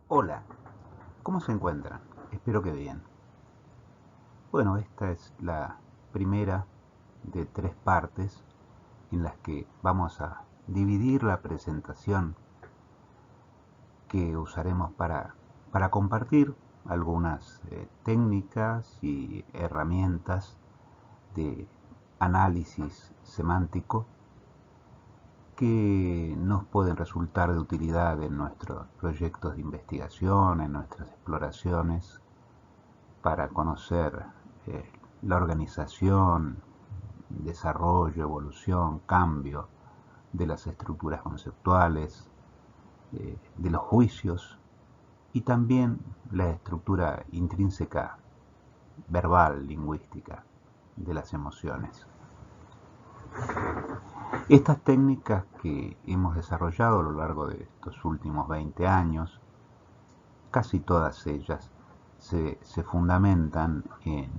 Hola, ¿cómo se encuentran? Espero que bien. Bueno, esta es la primera de 3 partes en las que vamos a dividir la presentación que usaremos para compartir algunas técnicas y herramientas de análisis semántico que nos pueden resultar de utilidad en nuestros proyectos de investigación, en nuestras exploraciones para conocer eh, la organización, desarrollo, evolución, cambio de las estructuras conceptuales, de los juicios y también la estructura intrínseca, verbal, lingüística de las emociones. Estas técnicas que hemos desarrollado a lo largo de estos últimos 20 años, casi todas ellas se fundamentan en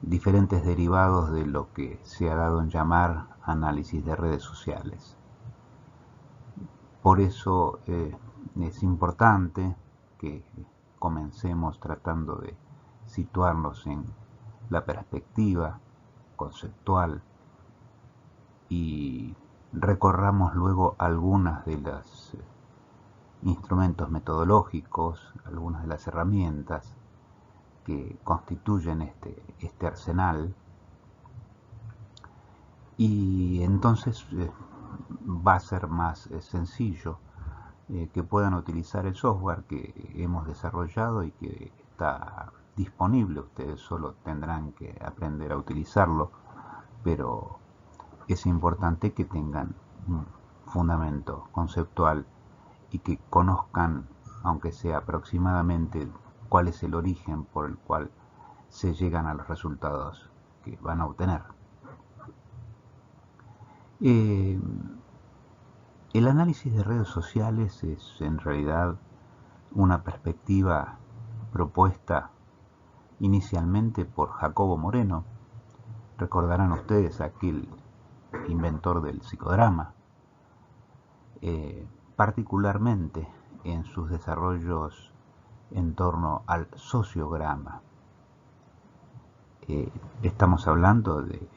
diferentes derivados de lo que se ha dado en llamar análisis de redes sociales. Por eso es importante que comencemos tratando de situarnos en la perspectiva conceptual y recorramos luego algunas de los instrumentos metodológicos, algunas de las herramientas que constituyen este arsenal, y entonces va a ser más sencillo que puedan utilizar el software que hemos desarrollado y que está disponible. Ustedes solo tendrán que aprender a utilizarlo, pero es importante que tengan un fundamento conceptual y que conozcan, aunque sea aproximadamente, cuál es el origen por el cual se llegan a los resultados que van a obtener. Eh, el análisis de redes sociales es en realidad una perspectiva propuesta inicialmente por Jacobo Moreno. Recordarán ustedes aquel inventor del psicodrama, particularmente en sus desarrollos en torno al sociograma. Estamos hablando de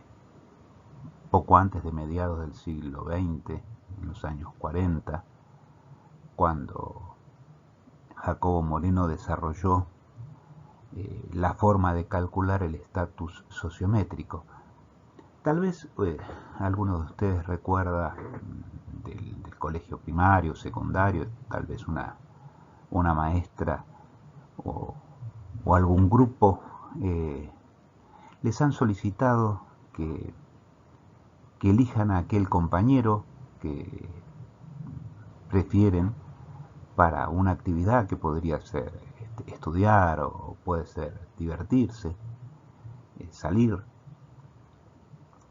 poco antes de mediados del siglo XX, en los años 40, cuando Jacobo Moreno desarrolló la forma de calcular el estatus sociométrico. Tal vez alguno de ustedes recuerda del colegio primario, secundario, tal vez una maestra o, o algún grupo les han solicitado que elijan a aquel compañero que prefieren para una actividad que podría ser estudiar o puede ser divertirse, salir.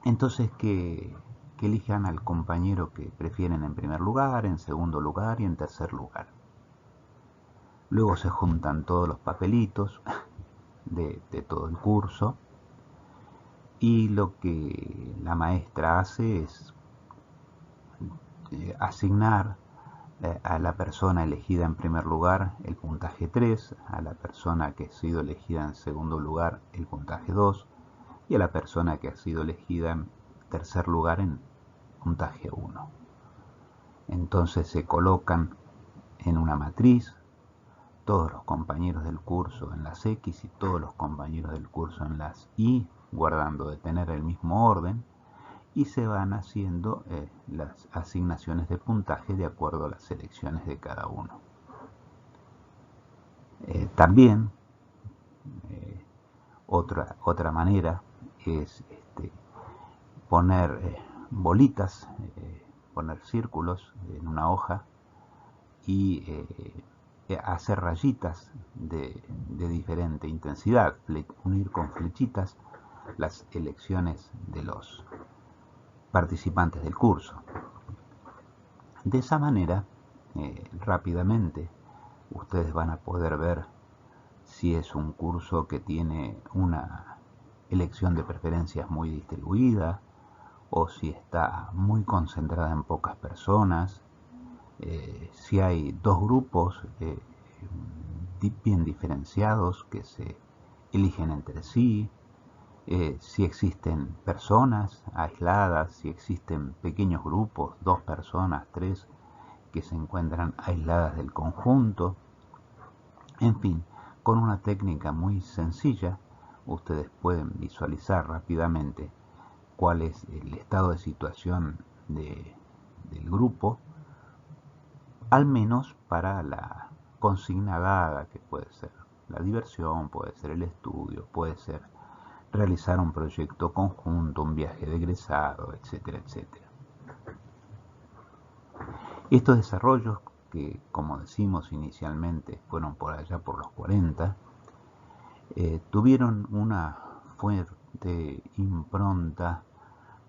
Entonces que elijan al compañero que prefieren en primer lugar, en segundo lugar y en tercer lugar. Luego se juntan todos los papelitos de todo el curso y lo que la maestra hace es asignar a la persona elegida en primer lugar el puntaje 3, a la persona que ha sido elegida en segundo lugar el puntaje 2 y a la persona que ha sido elegida en tercer lugar en puntaje 1. Entonces se colocan en una matriz todos los compañeros del curso en las X y todos los compañeros del curso en las Y, guardando de tener el mismo orden, y se van haciendo las asignaciones de puntaje de acuerdo a las selecciones de cada uno. También otra manera es poner bolitas, poner círculos en una hoja y hacer rayitas de diferente intensidad, unir con flechitas las elecciones de los participantes del curso. De esa manera, rápidamente, ustedes van a poder ver si es un curso que tiene una elección de preferencias muy distribuida o si está muy concentrada en pocas personas, si hay dos grupos bien diferenciados que se eligen entre sí, si existen personas aisladas, si existen pequeños grupos, 2 personas, 3, que se encuentran aisladas del conjunto. En fin, con una técnica muy sencilla, ustedes pueden visualizar rápidamente cuál es el estado de situación del grupo, al menos para la consigna dada, que puede ser la diversión, puede ser el estudio, puede ser realizar un proyecto conjunto, un viaje de egresado, etcétera, etcétera. Estos desarrollos, que como decimos inicialmente fueron por allá por los 40, tuvieron una fuerte impronta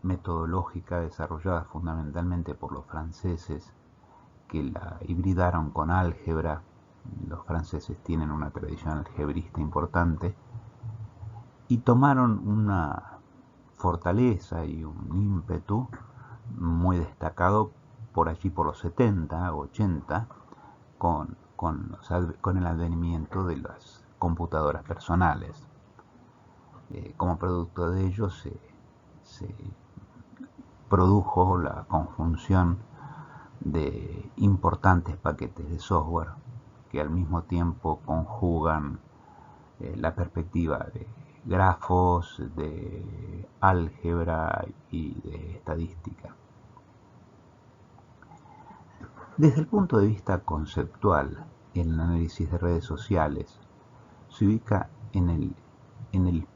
metodológica desarrollada fundamentalmente por los franceses, que la hibridaron con álgebra. Los franceses tienen una tradición algebrista importante y tomaron una fortaleza y un ímpetu muy destacado por allí por los 70, 80, con el advenimiento de las computadoras personales. Como producto de ello se produjo la conjunción de importantes paquetes de software que al mismo tiempo conjugan la perspectiva de grafos, de álgebra y de estadística. Desde el punto de vista conceptual, el análisis de redes sociales se ubica en el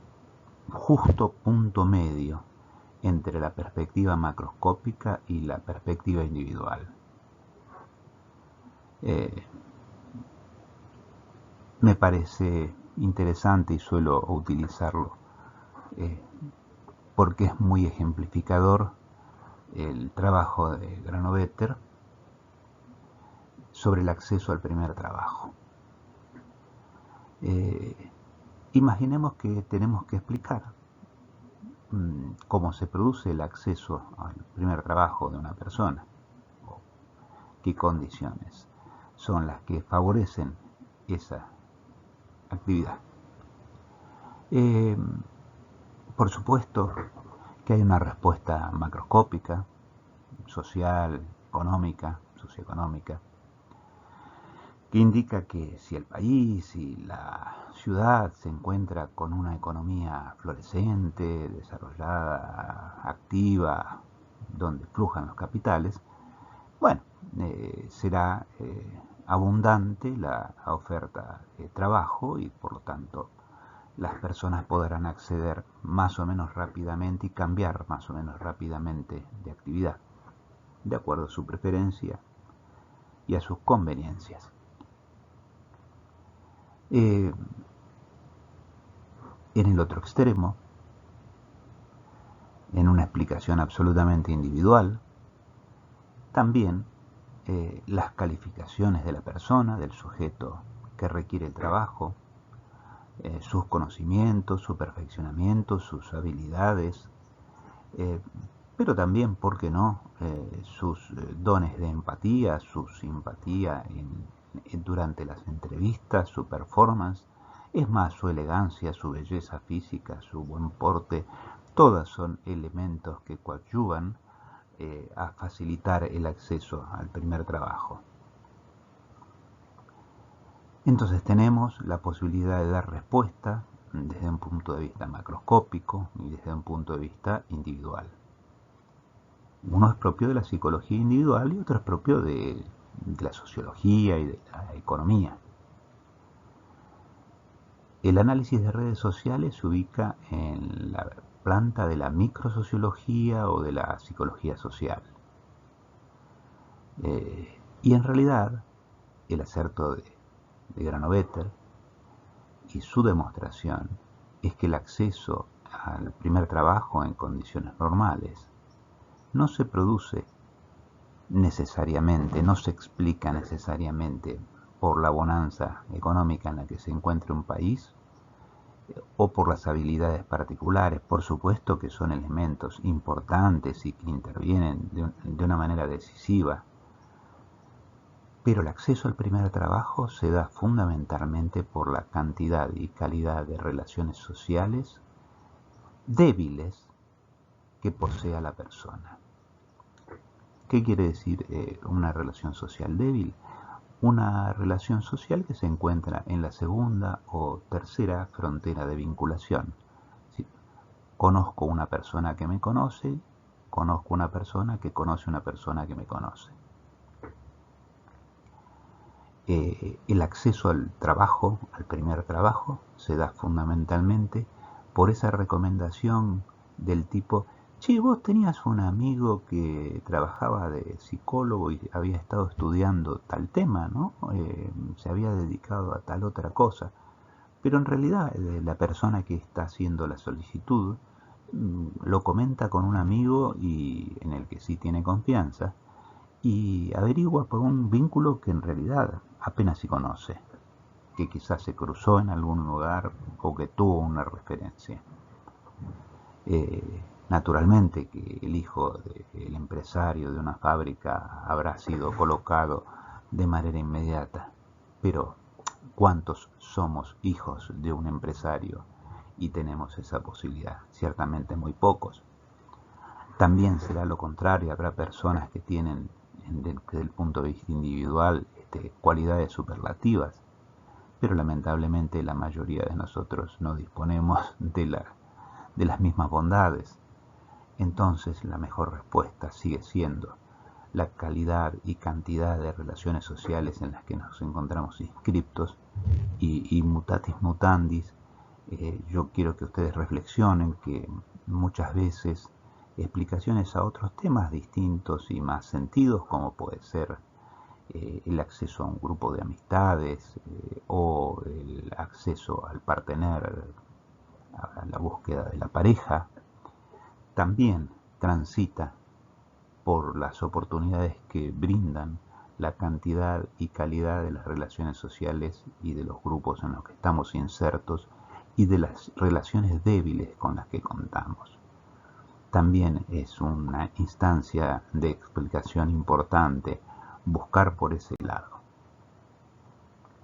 justo punto medio entre la perspectiva macroscópica y la perspectiva individual. Me parece interesante y suelo utilizarlo porque es muy ejemplificador el trabajo de Granovetter sobre el acceso al primer trabajo. Imaginemos que tenemos que explicar cómo se produce el acceso al primer trabajo de una persona, o qué condiciones son las que favorecen esa actividad. Por supuesto que hay una respuesta macroscópica, social, económica, socioeconómica, que indica que si el país, si la ciudad se encuentra con una economía florecente, desarrollada, activa, donde flujan los capitales, bueno, será abundante la oferta de trabajo y por lo tanto las personas podrán acceder más o menos rápidamente y cambiar más o menos rápidamente de actividad, de acuerdo a su preferencia y a sus conveniencias. En el otro extremo, en una explicación absolutamente individual, también las calificaciones de la persona, del sujeto que requiere el trabajo, sus conocimientos, su perfeccionamiento, sus habilidades, pero también, ¿por qué no?, sus dones de empatía, su simpatía durante las entrevistas, su performance, es más, su elegancia, su belleza física, su buen porte, todas son elementos que coadyuvan a facilitar el acceso al primer trabajo. Entonces tenemos la posibilidad de dar respuesta desde un punto de vista macroscópico y desde un punto de vista individual. Uno es propio de la psicología individual y otro es propio de la sociología y de la economía. El análisis de redes sociales se ubica en la planta de la microsociología o de la psicología social. Y en realidad el acerto de Granovetter y su demostración es que el acceso al primer trabajo en condiciones normales no se produce necesariamente, no se explica necesariamente por la bonanza económica en la que se encuentra un país o por las habilidades particulares. Por supuesto que son elementos importantes y que intervienen de una manera decisiva, Pero el acceso al primer trabajo se da fundamentalmente por la cantidad y calidad de relaciones sociales débiles que posea la persona. ¿Qué quiere decir una relación social débil? Una relación social que se encuentra en la segunda o tercera frontera de vinculación. ¿Sí? Conozco una persona que me conoce, conozco una persona que conoce una persona que me conoce. El acceso al trabajo, al primer trabajo, se da fundamentalmente por esa recomendación del tipo: che, vos tenías un amigo que trabajaba de psicólogo y había estado estudiando tal tema, ¿no? Se había dedicado a tal otra cosa. Pero en realidad la persona que está haciendo la solicitud lo comenta con un amigo y en el que sí tiene confianza, y averigua por un vínculo que en realidad apenas se conoce, que quizás se cruzó en algún lugar o que tuvo una referencia. Naturalmente que el hijo del empresario de una fábrica habrá sido colocado de manera inmediata, pero ¿cuántos somos hijos de un empresario y tenemos esa posibilidad? Ciertamente muy pocos. También será lo contrario, habrá personas que tienen, desde el punto de vista individual, cualidades superlativas, pero lamentablemente la mayoría de nosotros no disponemos de las mismas bondades. Entonces la mejor respuesta sigue siendo la calidad y cantidad de relaciones sociales en las que nos encontramos inscriptos, y mutatis mutandis, yo quiero que ustedes reflexionen que muchas veces explicaciones a otros temas distintos y más sentidos, como puede ser el acceso a un grupo de amistades o el acceso al partener, a la búsqueda de la pareja, también transita por las oportunidades que brindan la cantidad y calidad de las relaciones sociales y de los grupos en los que estamos insertos y de las relaciones débiles con las que contamos. También es una instancia de explicación importante buscar por ese lado.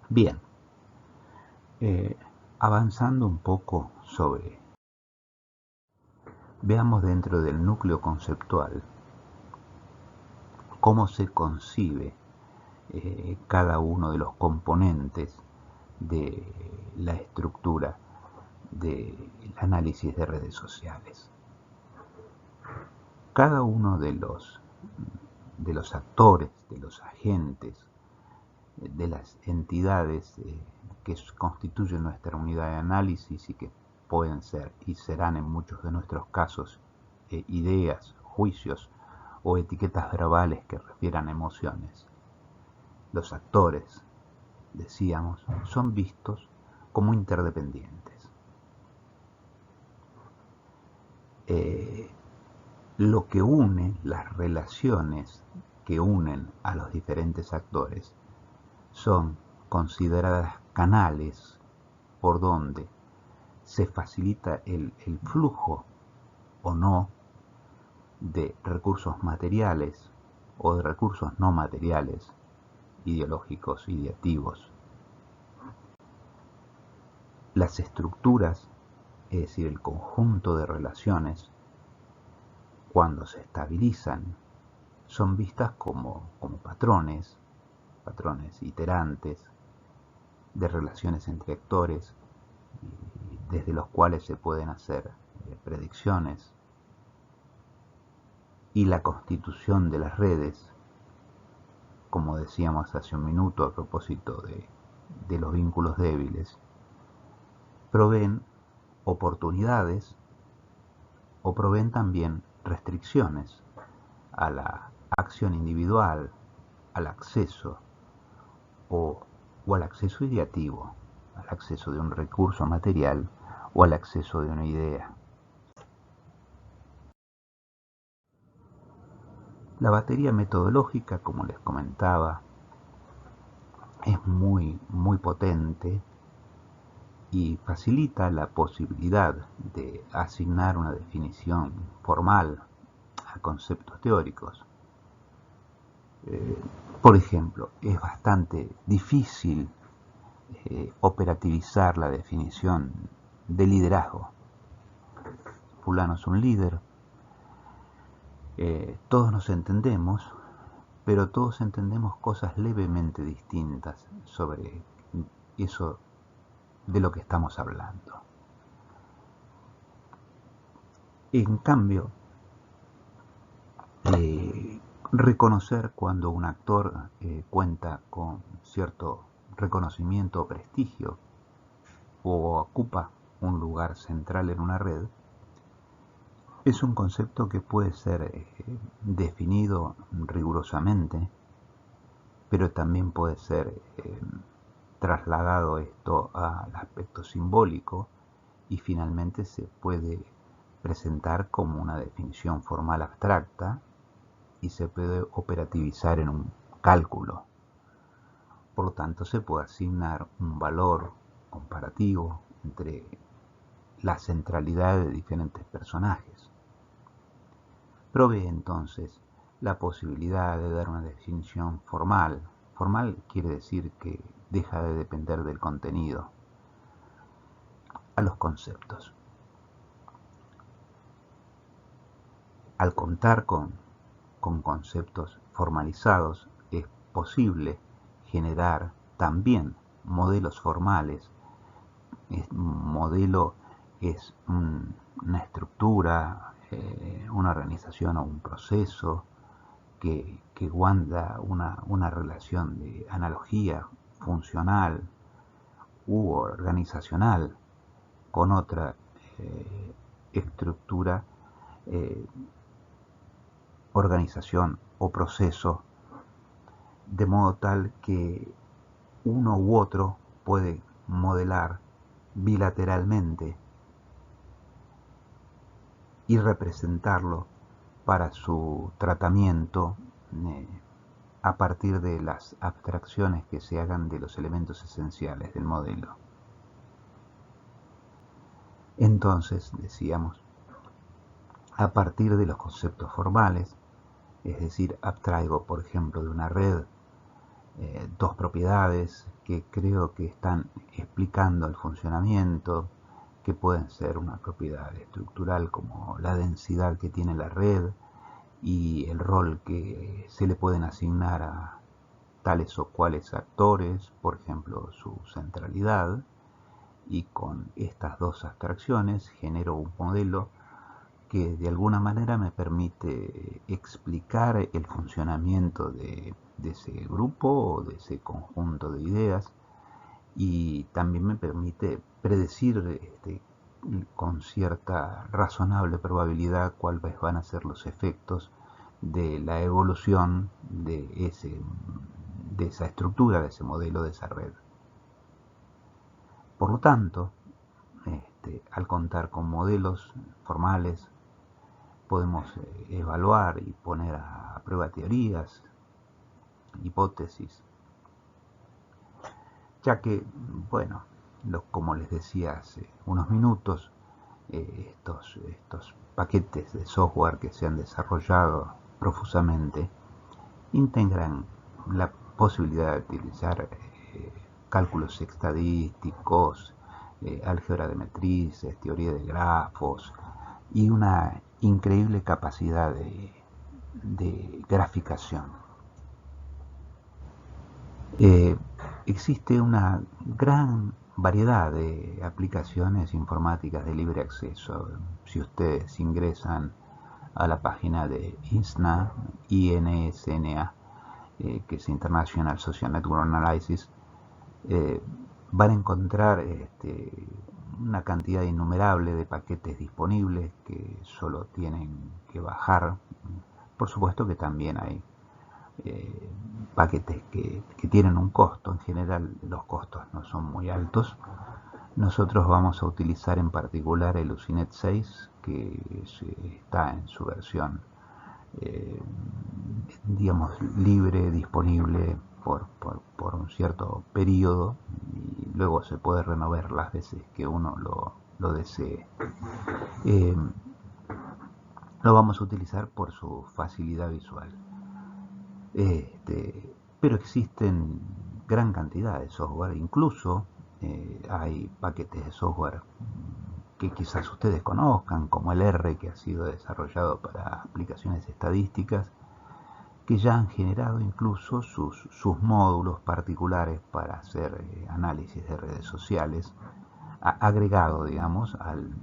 Bien, avanzando un poco veamos dentro del núcleo conceptual cómo se concibe cada uno de los componentes de la estructura del análisis de redes sociales. Cada uno de los actores, de los agentes, de las entidades que constituyen nuestra unidad de análisis y que pueden ser y serán en muchos de nuestros casos ideas, juicios o etiquetas verbales que refieran a emociones. Los actores, decíamos, son vistos como interdependientes. Lo que une, las relaciones que unen a los diferentes actores, son consideradas canales por donde se facilita el flujo o no de recursos materiales o de recursos no materiales, ideológicos, ideativos. Las estructuras, es decir, el conjunto de relaciones, cuando se estabilizan, son vistas como patrones iterantes de relaciones entre actores, desde los cuales se pueden hacer predicciones, y la constitución de las redes, como decíamos hace un minuto a propósito de los vínculos débiles, proveen oportunidades o proveen también restricciones a la acción individual, al acceso o al acceso ideativo, al acceso de un recurso material o al acceso de una idea. La batería metodológica, como les comentaba, es muy potente y facilita la posibilidad de asignar una definición formal a conceptos teóricos. Por ejemplo, es bastante difícil operativizar la definición de liderazgo. Fulano es un líder, todos nos entendemos, pero todos entendemos cosas levemente distintas sobre eso de lo que estamos hablando. En cambio, reconocer cuando un actor cuenta con cierto reconocimiento o prestigio o ocupa un lugar central en una red es un concepto que puede ser definido rigurosamente, pero también puede ser trasladado esto al aspecto simbólico y finalmente se puede presentar como una definición formal abstracta y se puede operativizar en un cálculo. Por lo tanto, se puede asignar un valor comparativo entre la centralidad de diferentes personajes. Provee entonces la posibilidad de dar una definición formal. Formal quiere decir que deja de depender del contenido a los conceptos. Al contar con conceptos formalizados, es posible generar también modelos formales. Modelo es una estructura, una organización o un proceso que guarda una relación de analogía funcional u organizacional con otra estructura, organización o proceso, de modo tal que uno u otro puede modelar bilateralmente y representarlo para su tratamiento a partir de las abstracciones que se hagan de los elementos esenciales del modelo. Entonces, decíamos, a partir de los conceptos formales, es decir, abstraigo, por ejemplo, de una red dos propiedades que creo que están explicando el funcionamiento, que pueden ser una propiedad estructural como la densidad que tiene la red y el rol que se le pueden asignar a tales o cuales actores, por ejemplo, su centralidad, y con estas dos abstracciones genero un modelo que de alguna manera me permite explicar el funcionamiento de ese grupo o de ese conjunto de ideas, y también me permite predecir con cierta razonable probabilidad cuáles van a ser los efectos de la evolución de esa estructura, de ese modelo, de esa red. Por lo tanto, al contar con modelos formales, podemos evaluar y poner a prueba teorías, hipótesis, ya que, bueno, como les decía hace unos minutos, estos paquetes de software que se han desarrollado profusamente integran la posibilidad de utilizar cálculos estadísticos, álgebra de matrices, teoría de grafos y una increíble capacidad de graficación. Existe una gran variedad de aplicaciones informáticas de libre acceso. Si ustedes ingresan a la página de INSNA, que es International Social Network Analysis, van a encontrar una cantidad innumerable de paquetes disponibles que solo tienen que bajar. Por supuesto que también hay paquetes que tienen un costo. En general los costos no son muy altos. Nosotros vamos a utilizar en particular el Usenet 6, que está en su versión digamos libre, disponible por un cierto periodo, y luego se puede renovar las veces que uno lo desee. Lo vamos a utilizar por su facilidad visual. pero existen gran cantidad de software, incluso hay paquetes de software que quizás ustedes conozcan, como el R, que ha sido desarrollado para aplicaciones estadísticas, que ya han generado incluso sus módulos particulares para hacer análisis de redes sociales, agregado, digamos, al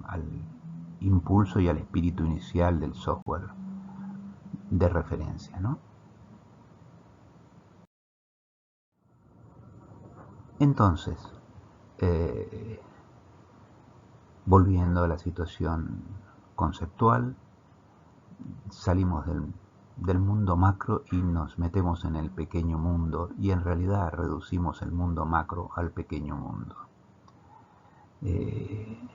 impulso y al espíritu inicial del software de referencia, ¿no? Entonces, eh, volviendo a la situación conceptual, salimos del mundo macro y nos metemos en el pequeño mundo, y en realidad reducimos el mundo macro al pequeño mundo. Eh,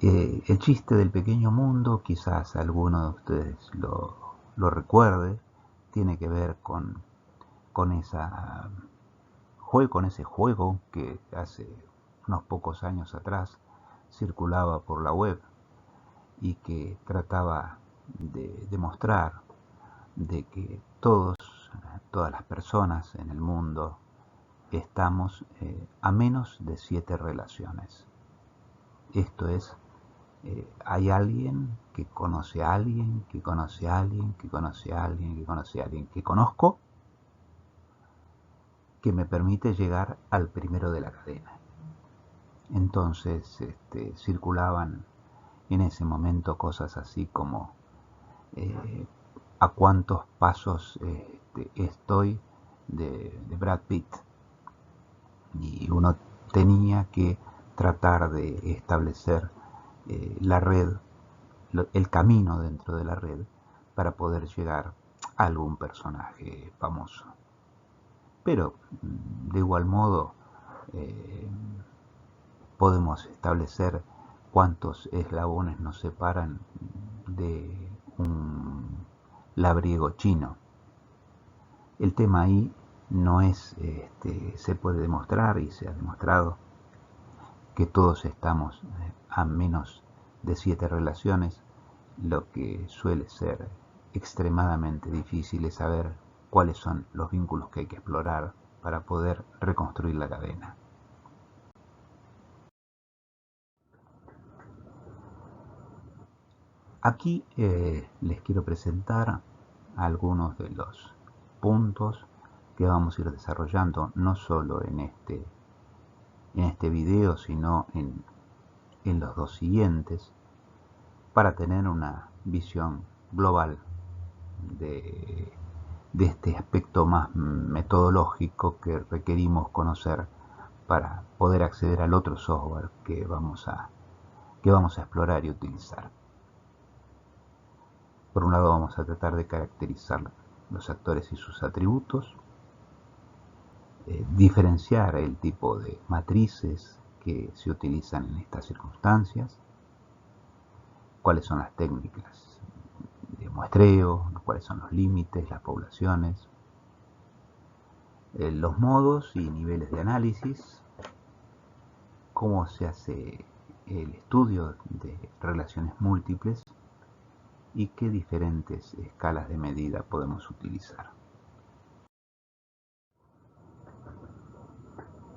el chiste del pequeño mundo, quizás alguno de ustedes lo recuerde, tiene que ver con con ese juego que hace unos pocos años atrás circulaba por la web y que trataba de demostrar de que todas las personas en el mundo estamos a menos de 7 relaciones. Esto es, hay alguien que conoce a alguien, que conoce a alguien, que conoce a alguien, que conoce a alguien que conozco, que me permite llegar al primero de la cadena. Entonces circulaban en ese momento cosas así como a cuántos pasos estoy de Brad Pitt, y uno tenía que tratar de establecer la red, el camino dentro de la red para poder llegar a algún personaje famoso. Pero de igual modo eh, podemos establecer cuántos eslabones nos separan de un labriego chino. El tema ahí no es, se puede demostrar y se ha demostrado que todos estamos a menos de 7 relaciones. Lo que suele ser extremadamente difícil es saber cuáles son los vínculos que hay que explorar para poder reconstruir la cadena. Aquí les quiero presentar algunos de los puntos que vamos a ir desarrollando, no solo en este video, sino en los dos siguientes, para tener una visión global de, de este aspecto más metodológico que requerimos conocer para poder acceder al otro software que vamos a explorar y utilizar. Por un lado vamos a tratar de caracterizar los actores y sus atributos, diferenciar el tipo de matrices que se utilizan en estas circunstancias, cuáles son las técnicas de muestreo, cuáles son los límites, las poblaciones, los modos y niveles de análisis, cómo se hace el estudio de relaciones múltiples y qué diferentes escalas de medida podemos utilizar.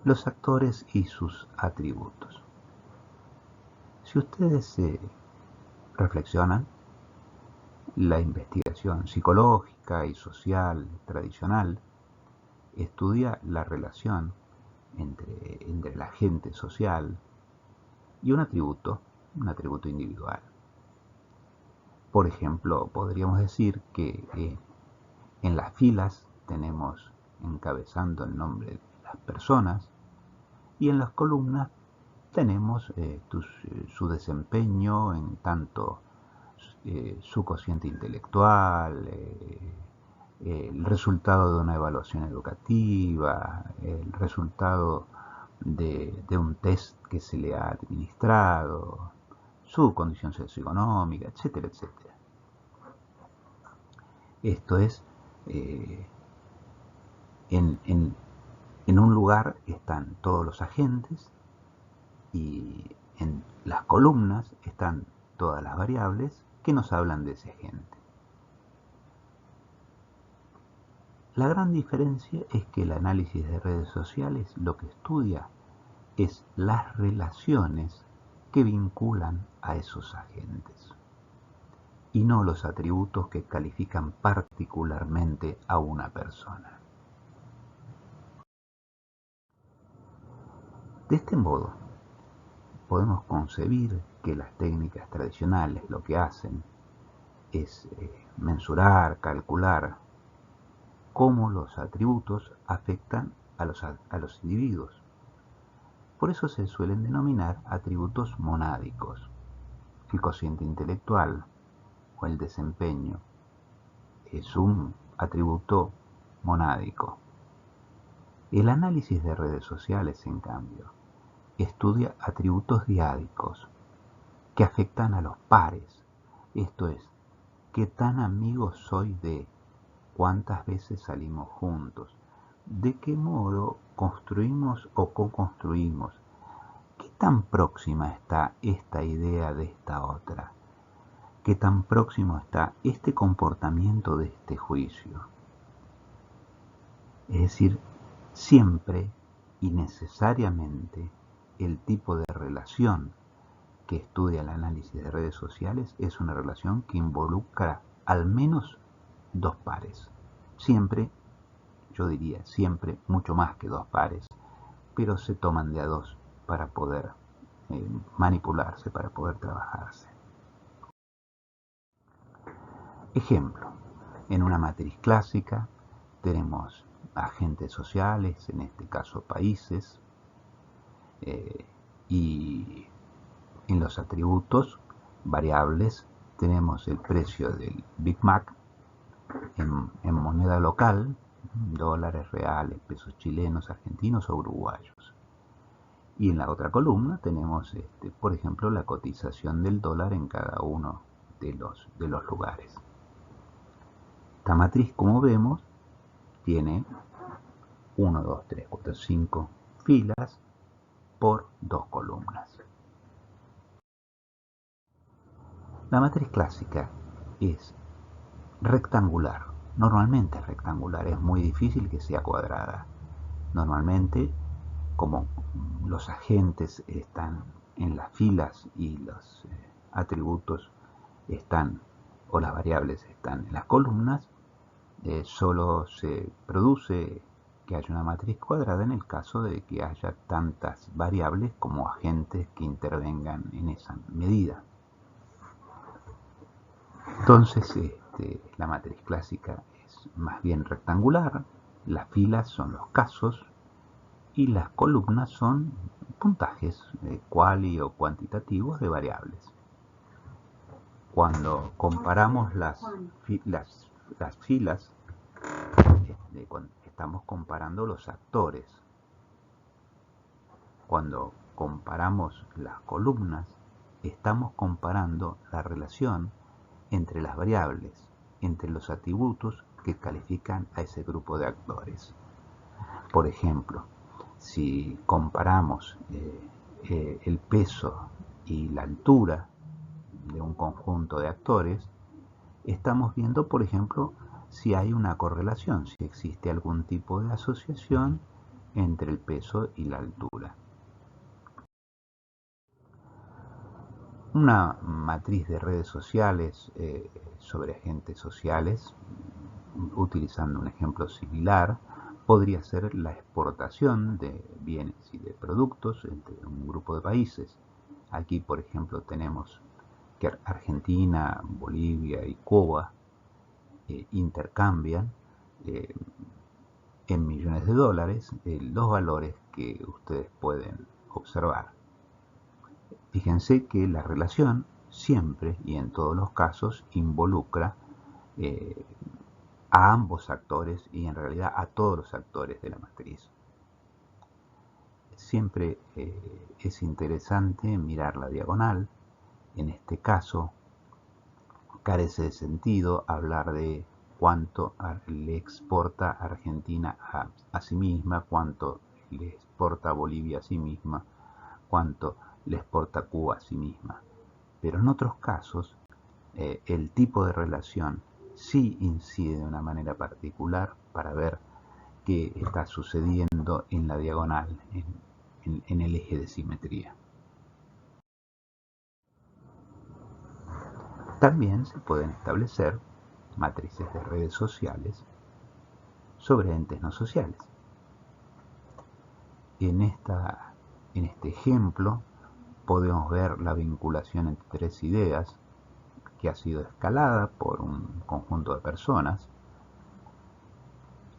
Los actores y sus atributos. Si ustedes reflexionan, la investigación psicológica y social tradicional estudia la relación entre el agente social y un atributo individual. Por ejemplo, podríamos decir que en las filas tenemos encabezando el nombre de las personas, y en las columnas tenemos su desempeño en tanto su cociente intelectual, el resultado de una evaluación educativa, el resultado de un test que se le ha administrado, su condición socioeconómica, etcétera, etcétera. Esto es, en un lugar están todos los agentes y en las columnas están todas las variables que nos hablan de ese agente. La gran diferencia es que el análisis de redes sociales lo que estudia es las relaciones que vinculan a esos agentes y no los atributos que califican particularmente a una persona. De este modo, podemos concebir que las técnicas tradicionales lo que hacen es mensurar, calcular cómo los atributos afectan a los individuos. Por eso se suelen denominar atributos monádicos. El cociente intelectual o el desempeño es un atributo monádico. El análisis de redes sociales, en cambio, estudia atributos diádicos que afectan a los pares. Esto es, qué tan amigos soy de, cuántas veces salimos juntos, de qué modo construimos o co-construimos, qué tan próxima está esta idea de esta otra, qué tan próximo está este comportamiento de este juicio. Es decir, siempre y necesariamente el tipo de relación que estudia el análisis de redes sociales es una relación que involucra al menos dos pares. Siempre, yo diría siempre, mucho más que dos pares, pero se toman de a dos para poder manipularse, para poder trabajarse. Ejemplo, en una matriz clásica tenemos agentes sociales, en este caso países, y en los atributos variables tenemos el precio del Big Mac en moneda local, dólares reales, pesos chilenos, argentinos o uruguayos. Y en la otra columna tenemos, por ejemplo, la cotización del dólar en cada uno de los lugares. Esta matriz, como vemos, tiene 1, 2, 3, 4, 5 filas por 2 columnas. La matriz clásica es rectangular. Normalmente es rectangular, es muy difícil que sea cuadrada. Normalmente, como los agentes están en las filas y los atributos están, o las variables están en las columnas, solo se produce que haya una matriz cuadrada en el caso de que haya tantas variables como agentes que intervengan en esa medida. Entonces, la matriz clásica es más bien rectangular, las filas son los casos y las columnas son puntajes quali o cuantitativos de variables. Cuando comparamos las filas, estamos comparando los actores. Cuando comparamos las columnas, estamos comparando la relación entre las variables, entre los atributos que califican a ese grupo de actores. Por ejemplo, si comparamos el peso y la altura de un conjunto de actores, estamos viendo, por ejemplo, si hay una correlación, si existe algún tipo de asociación entre el peso y la altura. Una matriz de redes sociales sobre agentes sociales, utilizando un ejemplo similar, podría ser la exportación de bienes y de productos entre un grupo de países. Aquí, por ejemplo, tenemos que Argentina, Bolivia y Cuba intercambian en millones de dólares los valores que ustedes pueden observar. Fíjense que la relación siempre y en todos los casos involucra a ambos actores y en realidad a todos los actores de la matriz. Siempre es interesante mirar la diagonal. En este caso carece de sentido hablar de cuánto le exporta Argentina a sí misma, cuánto le exporta Bolivia a sí misma, cuánto le exporta Cuba a sí misma. Pero en otros casos, el tipo de relación sí incide de una manera particular para ver qué está sucediendo en la diagonal, en el eje de simetría. También se pueden establecer matrices de redes sociales sobre entes no sociales. En este ejemplo podemos ver la vinculación entre tres ideas que ha sido escalada por un conjunto de personas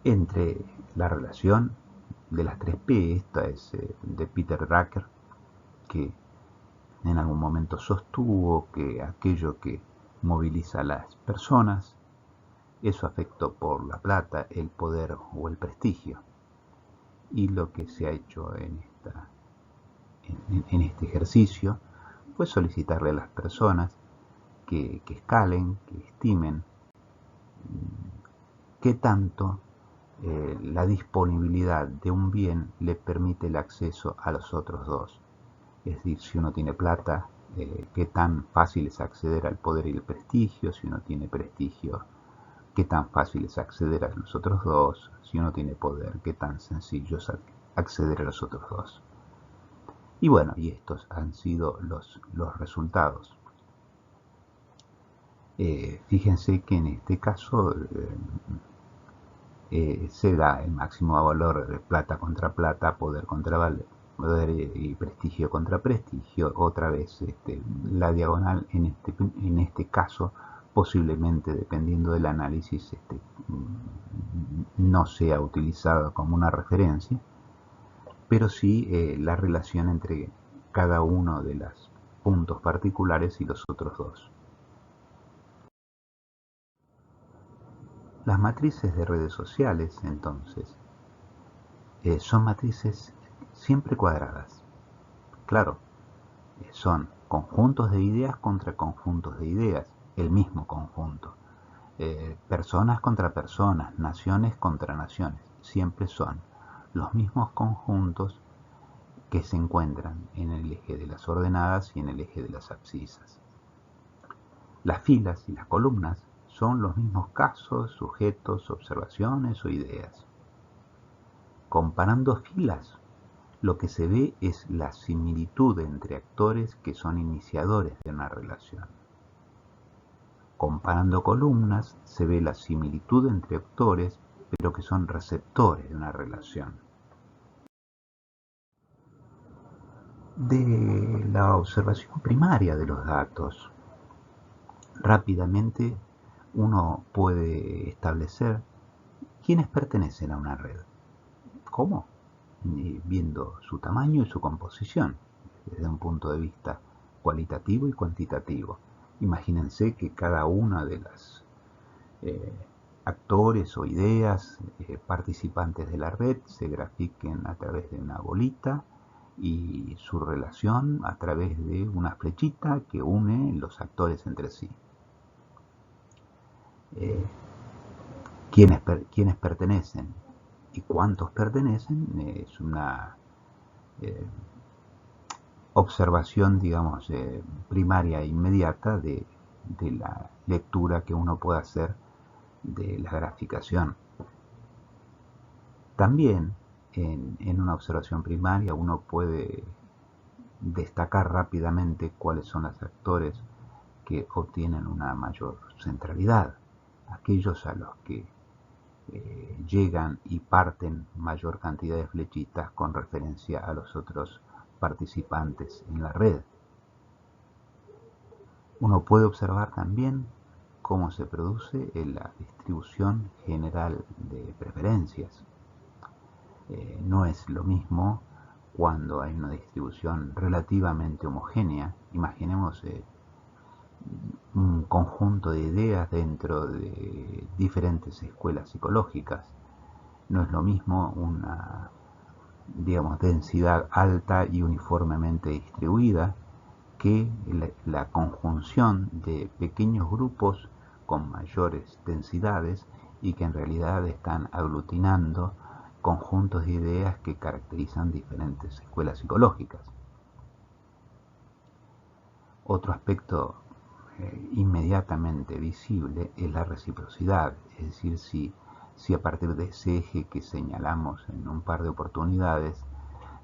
entre la relación de las tres P. Esta es de Peter Drucker, que en algún momento sostuvo que aquello que moviliza a las personas es su afecto por la plata, el poder o el prestigio. Y lo que se ha hecho en este ejercicio fue solicitarle a las personas que escalen, que estimen qué tanto la disponibilidad de un bien le permite el acceso a los otros dos. Es decir, si uno tiene plata, qué tan fácil es acceder al poder y el prestigio. Si uno tiene prestigio, qué tan fácil es acceder a los otros dos. Si uno tiene poder, qué tan sencillo es acceder a los otros dos. Y bueno, y estos han sido los resultados. Fíjense que en este caso se da el máximo valor de plata contra plata, poder contra poder y prestigio contra prestigio. Otra vez la diagonal en este caso posiblemente, dependiendo del análisis, no sea utilizada como una referencia, pero sí la relación entre cada uno de los puntos particulares y los otros dos. Las matrices de redes sociales, entonces, son matrices siempre cuadradas. Claro, son conjuntos de ideas contra conjuntos de ideas, el mismo conjunto. Personas contra personas, naciones contra naciones, siempre son los mismos conjuntos que se encuentran en el eje de las ordenadas y en el eje de las abscisas. Las filas y las columnas son los mismos casos, sujetos, observaciones o ideas. Comparando filas, lo que se ve es la similitud entre actores que son iniciadores de una relación. Comparando columnas, se ve la similitud entre actores, pero que son receptores de una relación. De la observación primaria de los datos, rápidamente uno puede establecer quiénes pertenecen a una red. ¿Cómo? Viendo su tamaño y su composición, desde un punto de vista cualitativo y cuantitativo. Imagínense que cada una de las actores o ideas participantes de la red se grafiquen a través de una bolita y su relación a través de una flechita que une los actores entre sí. ¿Quiénes pertenecen y cuántos pertenecen? Es una observación, digamos, primaria e inmediata de la lectura que uno puede hacer de la graficación. También en una observación primaria uno puede destacar rápidamente cuáles son los actores que obtienen una mayor centralidad, aquellos a los que llegan y parten mayor cantidad de flechitas con referencia a los otros participantes en la red. Uno puede observar también cómo se produce la distribución general de preferencias. No es lo mismo cuando hay una distribución relativamente homogénea. Imaginemos un conjunto de ideas dentro de diferentes escuelas psicológicas. No es lo mismo una, digamos, densidad alta y uniformemente distribuida que la conjunción de pequeños grupos con mayores densidades y que en realidad están aglutinando conjuntos de ideas que caracterizan diferentes escuelas psicológicas. Otro aspecto inmediatamente visible es la reciprocidad, es decir, si a partir de ese eje que señalamos en un par de oportunidades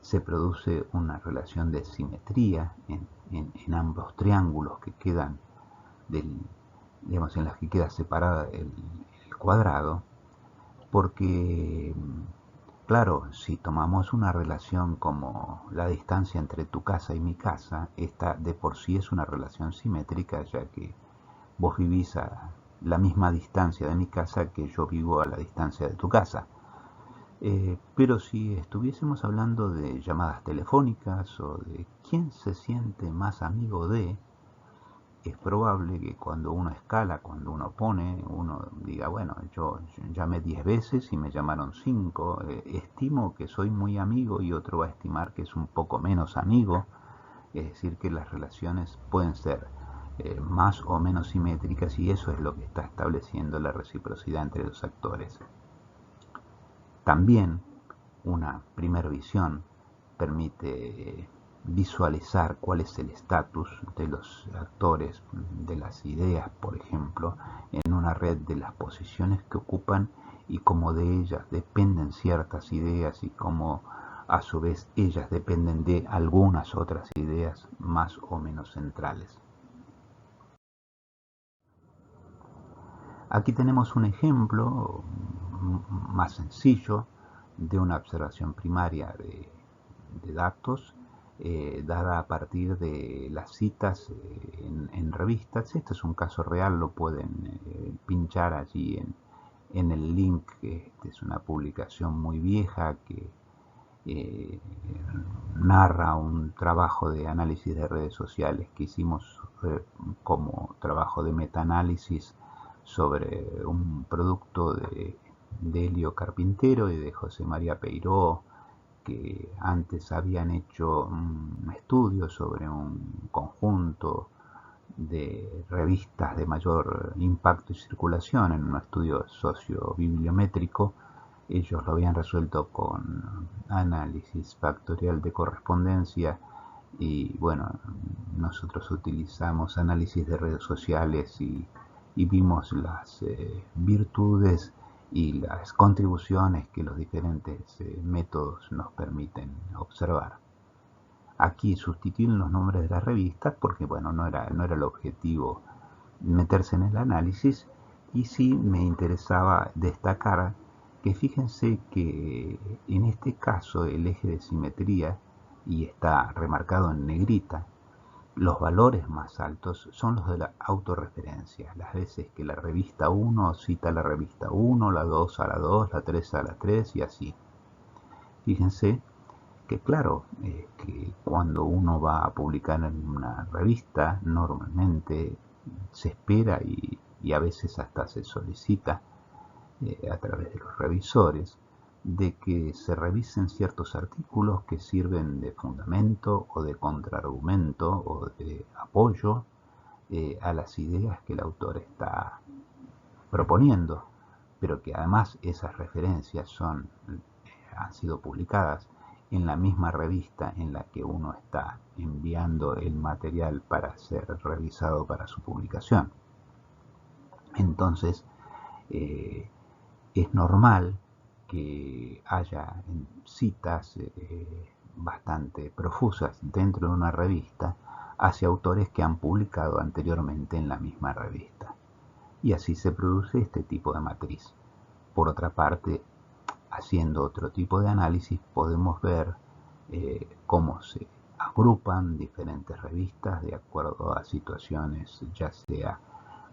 se produce una relación de simetría en ambos triángulos que quedan digamos, en las que queda separada el cuadrado, porque claro, si tomamos una relación como la distancia entre tu casa y mi casa, esta de por sí es una relación simétrica, ya que vos vivís a la misma distancia de mi casa que yo vivo a la distancia de tu casa. Pero si estuviésemos hablando de llamadas telefónicas o de quién se siente más amigo de, es probable que cuando uno escala, cuando uno pone, uno diga, bueno, yo llamé 10 veces y me llamaron 5, estimo que soy muy amigo y otro va a estimar que es un poco menos amigo, es decir, que las relaciones pueden ser más o menos simétricas y eso es lo que está estableciendo la reciprocidad entre los actores. También una primera visión permite visualizar cuál es el estatus de los actores, de las ideas, por ejemplo, en una red de las posiciones que ocupan y cómo de ellas dependen ciertas ideas y cómo a su vez ellas dependen de algunas otras ideas más o menos centrales. Aquí tenemos un ejemplo más sencillo de una observación primaria de datos dada a partir de las citas en revistas. Este es un caso real, lo pueden pinchar allí en el link. Es una publicación muy vieja que eh, narra un trabajo de análisis de redes sociales que hicimos como trabajo de metaanálisis sobre un producto de Elio Carpintero y de José María Peiró, que antes habían hecho un estudio sobre un conjunto de revistas de mayor impacto y circulación en un estudio sociobibliométrico. Ellos lo habían resuelto con análisis factorial de correspondencia y bueno, nosotros utilizamos análisis de redes sociales y vimos las virtudes y las contribuciones que los diferentes métodos nos permiten observar. Aquí sustituyen los nombres de las revistas porque bueno, no era el objetivo meterse en el análisis y sí me interesaba destacar que fíjense que en este caso el eje de simetría, y está remarcado en negrita, los valores más altos son los de la autorreferencia, las veces que la revista 1 cita a la revista 1, la 2 a la 2, la 3 a la 3 y así. Fíjense que claro, que cuando uno va a publicar en una revista, normalmente se espera y a veces hasta se solicita a través de los revisores de que se revisen ciertos artículos que sirven de fundamento o de contraargumento o de apoyo a las ideas que el autor está proponiendo, pero que además esas referencias han sido publicadas en la misma revista en la que uno está enviando el material para ser revisado para su publicación. Entonces, es normal que haya citas bastante profusas dentro de una revista hacia autores que han publicado anteriormente en la misma revista. Y así se produce este tipo de matriz. Por otra parte, haciendo otro tipo de análisis, podemos ver cómo se agrupan diferentes revistas de acuerdo a situaciones, ya sea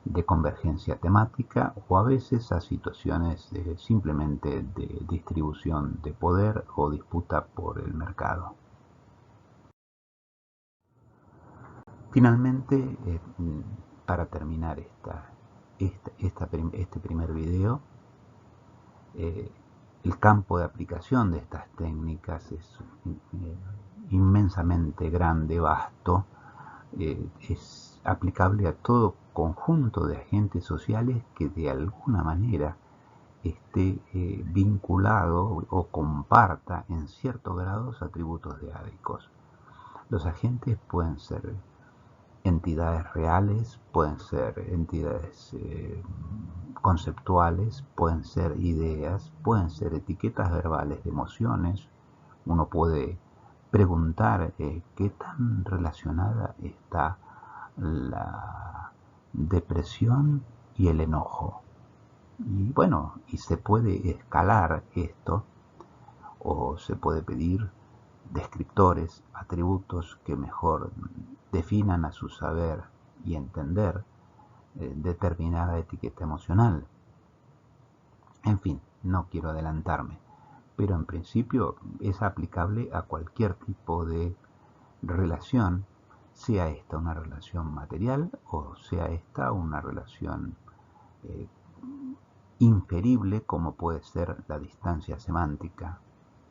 de convergencia temática o a veces a situaciones simplemente de distribución de poder o disputa por el mercado. Finalmente, para terminar este primer video, el campo de aplicación de estas técnicas es inmensamente grande, vasto, es aplicable a todo conjunto de agentes sociales que de alguna manera esté vinculado o comparta en cierto grado atributos diádicos. Los agentes pueden ser entidades reales, pueden ser entidades conceptuales, pueden ser ideas, pueden ser etiquetas verbales de emociones. Uno puede preguntar qué tan relacionada está la depresión y el enojo. Y bueno, y se puede escalar esto o se puede pedir descriptores, atributos que mejor definan a su saber y entender determinada etiqueta emocional. En fin, no quiero adelantarme, pero en principio es aplicable a cualquier tipo de relación, sea esta una relación material o sea esta una relación eh, inferible como puede ser la distancia semántica.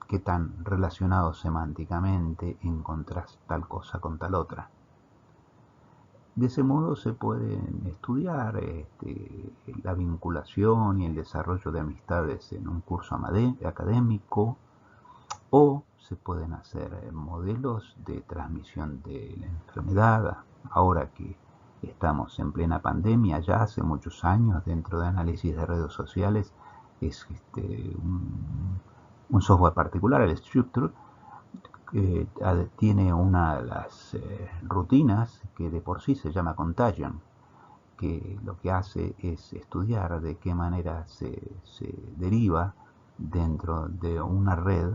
¿Qué tan relacionado semánticamente encontrás tal cosa con tal otra? De ese modo se pueden estudiar la vinculación y el desarrollo de amistades en un curso académico, o se pueden hacer modelos de transmisión de la enfermedad. Ahora que estamos en plena pandemia, ya hace muchos años, dentro de análisis de redes sociales, es un software particular, el Structure, que tiene una de las rutinas que de por sí se llama Contagion, que lo que hace es estudiar de qué manera se deriva dentro de una red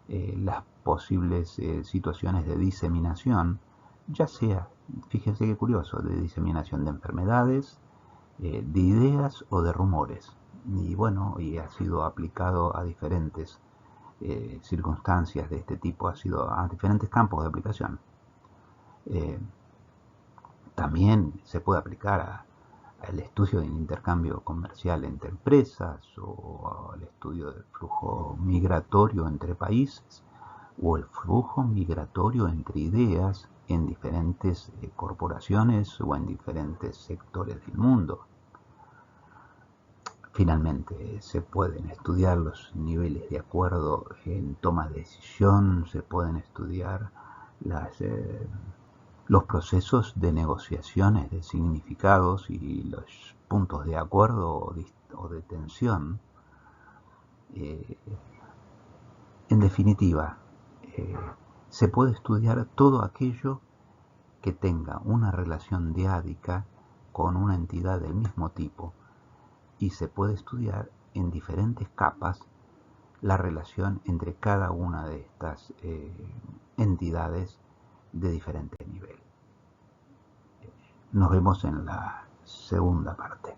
las posibles situaciones de diseminación, ya sea, fíjense qué curioso, de diseminación de enfermedades, de ideas o de rumores. Y bueno, y ha sido aplicado a diferentes circunstancias de este tipo, ha sido a diferentes campos de aplicación. Eh, También se puede aplicar al estudio del intercambio comercial entre empresas o al estudio del flujo migratorio entre países o el flujo migratorio entre ideas en diferentes corporaciones o en diferentes sectores del mundo. Finalmente, se pueden estudiar los niveles de acuerdo en toma de decisión, se pueden estudiar los procesos de negociaciones de significados y los puntos de acuerdo o de tensión. Eh, en definitiva, eh, se puede estudiar todo aquello que tenga una relación diádica con una entidad del mismo tipo, y se puede estudiar en diferentes capas la relación entre cada una de estas entidades de diferente nivel. Nos vemos en la segunda parte.